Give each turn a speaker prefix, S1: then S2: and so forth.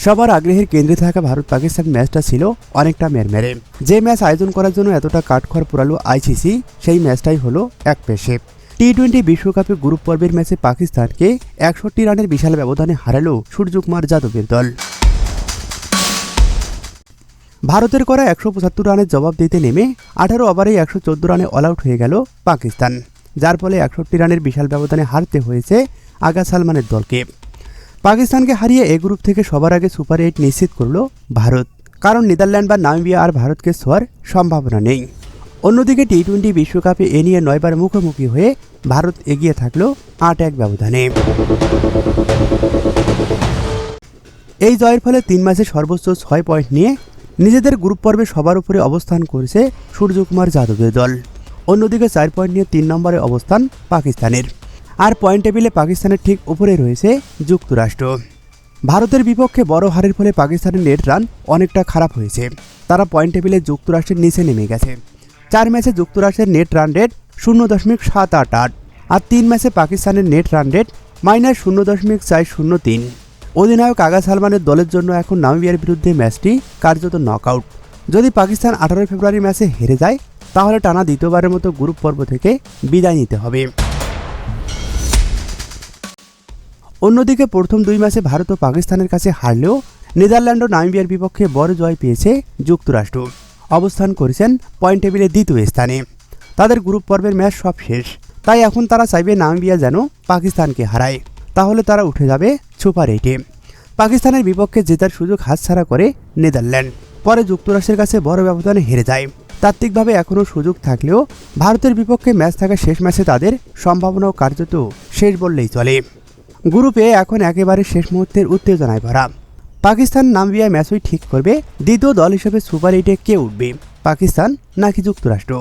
S1: সবার আগ্রহের কেন্দ্রে থাকা ভারত পাকিস্তান ম্যাচটা ছিল অনেকটা মেরমেরে। যে ম্যাচ আয়োজন করার জন্য এতটা কাঠখড় পোড়ালো আইসিসি, সেই ম্যাচটাই হলো একপেশে। টি-20 বিশ্বকাপে গ্রুপ পর্বের ম্যাচে পাকিস্তানকে 61 রানের বিশাল ব্যবধানে হারালো সূর্যকুমার যাদবের দল। ভারতের করা 175 রানের জবাব দিতে নেমে 18 ওভারে 114 রানে অল আউট হয়ে গেল পাকিস্তান, যার ফলে 61 রানের বিশাল ব্যবধানে হারতে হয়েছে আগা সালমানের দলকে। পাকিস্তানকে হারিয়ে এ গ্রুপ থেকে সবার আগে সুপার 8 নিশ্চিত করল ভারত, কারণ নেদারল্যান্ড বা নামিবিয়া আর ভারতকে ছোঁয়ার সম্ভাবনা নেই। অন্যদিকে টি-20 বিশ্বকাপে এ নিয়ে 9 বার মুখোমুখি হয়ে ভারত এগিয়ে থাকল 8-1 ব্যবধানে। এই জয়ের ফলে 3 ম্যাচে সর্বোচ্চ 6 পয়েন্ট নিয়ে নিজেদের গ্রুপ পর্বে সবার উপরে অবস্থান করেছে সূর্যকুমার যাদবের দল। অন্যদিকে 4 পয়েন্ট নিয়ে 3 নম্বরে অবস্থান পাকিস্তানের। আর পয়েন্ট টেবিলে পাকিস্তানের ঠিক উপরে রয়েছে যুক্তরাষ্ট্র। ভারতের বিপক্ষে বড় হারের ফলে পাকিস্তানের নেট রান অনেকটা খারাপ হয়েছে। তারা পয়েন্ট টেবিলে যুক্তরাষ্ট্রের নিচে নেমে গেছে। 4 ম্যাচে যুক্তরাষ্ট্রের নেট রান রেট 0.788 আর 3 ম্যাচে পাকিস্তানের নেট রান রেট -0.403। অধিনায়ক আগা সালমানের দলের জন্য এখন নামিবিয়ার বিরুদ্ধে ম্যাচটি কার্যত নকআউট। যদি পাকিস্তান 18 ফেব্রুয়ারি ম্যাচে হেরে যায়, তাহলে টানা দ্বিতীয়বারের মতো গ্রুপ পর্ব থেকে বিদায় নিতে হবে। অন্যদিকে প্রথম 2 ম্যাচে ভারত ও পাকিস্তানের কাছে হারলেও নেদারল্যান্ড ও নামিবিয়ার বিপক্ষে বড় জয় পেয়েছে যুক্তরাষ্ট্র। অবস্থান করেছেন পয়েন্ট টেবিলে 2য় স্থানে। তাদের গ্রুপ পর্বের ম্যাচ সব শেষ, তাই এখন তারা চাইবে নামিবিয়া যেন পাকিস্তানকে হারায়, তাহলে তারা উঠে যাবে সুপার 8-এ। পাকিস্তানের বিপক্ষে জেতার সুযোগ হাতছাড়া করে নেদারল্যান্ড, পরে যুক্তরাষ্ট্রের কাছে বড় ব্যবধানে হেরে যায়। তাত্ত্বিকভাবে এখনও সুযোগ থাকলেও ভারতের বিপক্ষে ম্যাচ থাকা শেষ ম্যাচে তাদের সম্ভাবনাও কার্যত শেষ বললেই চলে। গ্রুপে এখন একেবারে শেষ মুহূর্তের উত্তেজনায় ভরা। পাকিস্তান নামিবিয়া ম্যাচই ঠিক করবে দ্বিতীয় দল হিসেবে সুপার 8-এ কে উঠবে, পাকিস্তান নাকি যুক্তরাষ্ট্র।